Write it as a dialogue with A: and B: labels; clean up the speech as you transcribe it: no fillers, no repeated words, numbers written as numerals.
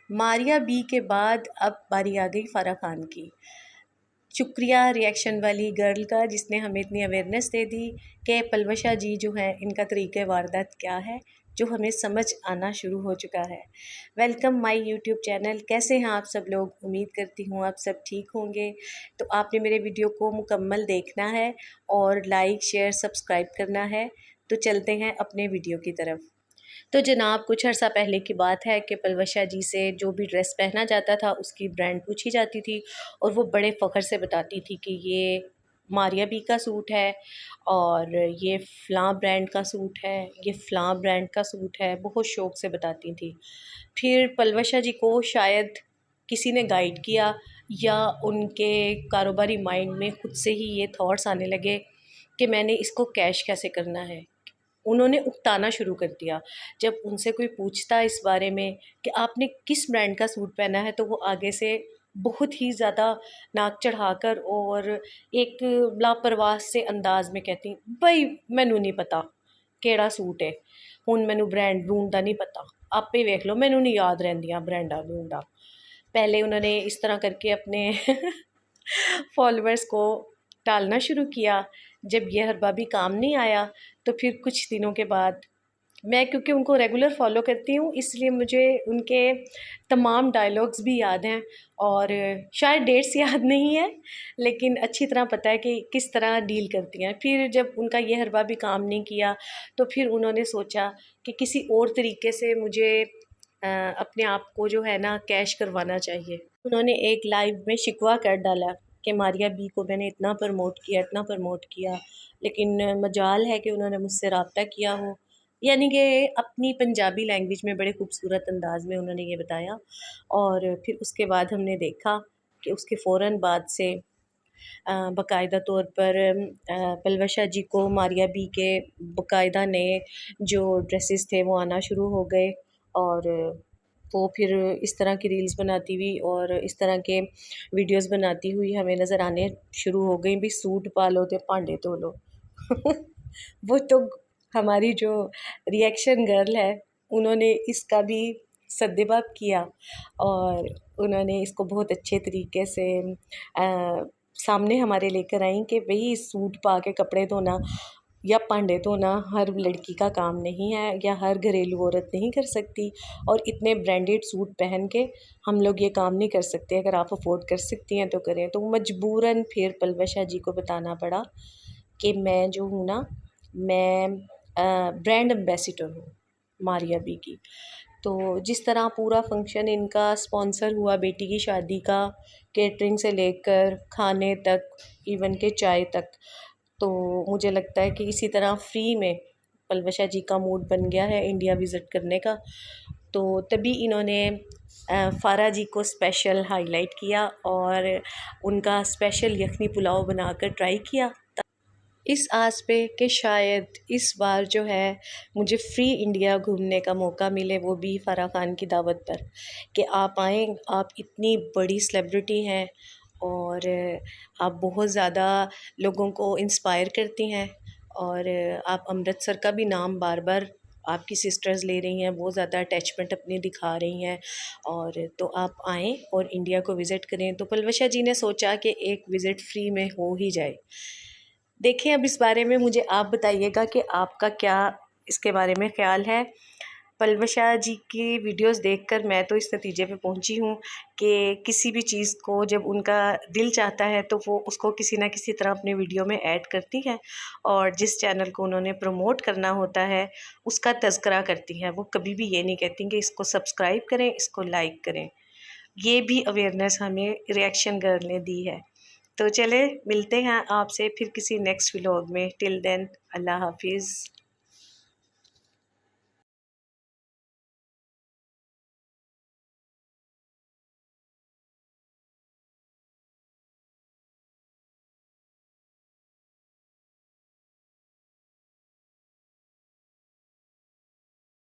A: Maria B के बाद अब बारी आ गई फ़ारा खान की। शुक्रिया रिएक्शन वाली गर्ल का जिसने हमें इतनी अवेयरनेस दे दी कि पलवशा जी जो है इनका तरीक़े वारदात क्या है, जो हमें समझ आना शुरू हो चुका है। Welcome my YouTube channel. कैसे हैं आप सब लोग? उम्मीद करती हूँ आप सब ठीक होंगे। तो आपने मेरे वीडियो को मुकम्मल देखना है और लाइक शेयर सब्सक्राइब करना है। तो चलते हैं अपने वीडियो की तरफ। तो जनाब कुछ अर्सा पहले की बात है कि पलवशा जी से जो भी ड्रेस पहना जाता था उसकी ब्रांड पूछी जाती थी और वो बड़े फ़ख्र से बताती थी कि ये मारिया बी का सूट है और ये फ़लाँ ब्रांड का सूट है, ये फ़लाँ ब्रांड का सूट है, बहुत शौक़ से बताती थी। फिर पलवशा जी को शायद किसी ने गाइड किया या उनके कारोबारी माइंड में ख़ुद से ही ये थॉट्स आने लगे कि मैंने इसको कैश कैसे करना है। उन्होंने उकताना शुरू कर दिया। जब उनसे कोई पूछता इस बारे में कि आपने किस ब्रांड का सूट पहना है, तो वो आगे से बहुत ही ज़्यादा नाक चढ़ाकर और एक लापरवाह से अंदाज में कहती, बई मैनू नहीं पता केड़ा सूट है, हुण मैनू ब्रांड ब्रूंड दा नहीं पता, आपे वेख लो, मैनू नहीं याद रहिंदियां ब्रांडा ब्रूंडा। पहले उन्होंने इस तरह करके अपने फॉलोअर्स को टालना शुरू किया। जब ये हरबाबी काम नहीं आया तो फिर कुछ दिनों के बाद मैं, क्योंकि उनको रेगुलर फॉलो करती हूँ, इसलिए मुझे उनके तमाम डायलॉग्स भी याद हैं और शायद डेट्स याद नहीं है, लेकिन अच्छी तरह पता है कि किस तरह डील करती हैं। फिर जब उनका ये हरबाबी काम नहीं किया तो फिर उन्होंने सोचा कि किसी और तरीके से मुझे अपने आप को जो है ना कैश करवाना चाहिए। उन्होंने एक लाइव में शिकवा कर डाला कि मारिया बी को मैंने इतना प्रमोट किया, लेकिन मजाल है कि उन्होंने मुझसे रब्ता किया हो, यानी कि अपनी पंजाबी लैंग्वेज में बड़े खूबसूरत अंदाज में उन्होंने ये बताया। और फिर उसके बाद हमने देखा कि उसके फ़ौरन बाद से बाकायदा तौर पर पलवशा जी को मारिया बी के बाकायदा नए जो ड्रेसेस थे वो आना शुरू हो गए और वो फिर इस तरह की रील्स बनाती हुई और इस तरह के वीडियोस बनाती हुई हमें नज़र आने शुरू हो गई भी सूट पा लो तो भांडे धो लो। वो तो हमारी जो रिएक्शन गर्ल है उन्होंने इसका भी सद्देबाब किया और उन्होंने इसको बहुत अच्छे तरीके से सामने हमारे लेकर आई कि भाई सूट पा के कपड़े धोना या भांडे धोना हर लड़की का काम नहीं है या हर घरेलू औरत नहीं कर सकती, और इतने ब्रांडेड सूट पहन के हम लोग ये काम नहीं कर सकते। अगर आप अफोर्ड कर सकती हैं तो करें। तो मजबूरन फिर पलवशा जी को बताना पड़ा कि मैं जो हूँ ना, मैं ब्रांड एम्बेसडर हूँ मारिया बी की। तो जिस तरह पूरा फंक्शन इनका स्पॉन्सर हुआ बेटी की शादी का, केटरिंग से लेकर खाने तक, इवन के चाय तक, तो मुझे लगता है कि इसी तरह फ्री में पलवशा जी का मूड बन गया है इंडिया विज़िट करने का। तो तभी इन्होंने फ़ारा जी को स्पेशल हाईलाइट किया और उनका स्पेशल यखनी पुलाव बनाकर ट्राई किया, इस आस पे कि शायद इस बार जो है मुझे फ्री इंडिया घूमने का मौका मिले, वो भी फ़ारा खान की दावत पर, कि आप आएँ, आप इतनी बड़ी सेलिब्रिटी हैं और आप बहुत ज़्यादा लोगों को इंस्पायर करती हैं और आप अमृतसर का भी नाम बार बार आपकी सिस्टर्स ले रही हैं, बहुत ज़्यादा अटैचमेंट अपनी दिखा रही हैं, और तो आप आएँ और इंडिया को विज़िट करें। तो पलवशा जी ने सोचा कि एक विज़िट फ्री में हो ही जाए। देखें अब इस बारे में मुझे आप बताइएगा कि आपका क्या इसके बारे में ख़्याल है। पलवशा जी की वीडियोस देखकर मैं तो इस नतीजे पे पहुंची हूँ कि किसी भी चीज़ को जब उनका दिल चाहता है तो वो उसको किसी ना किसी तरह अपने वीडियो में ऐड करती हैं, और जिस चैनल को उन्होंने प्रमोट करना होता है उसका तज़किरा करती हैं। वो कभी भी ये नहीं कहती कि इसको सब्सक्राइब करें, इसको लाइक करें। ये भी अवेयरनेस हमें रिएक्शन गर्ल ने दी है। तो चले मिलते हैं आपसे फिर किसी नेक्स्ट व्लॉग में। टिल देन अल्लाह हाफिज़।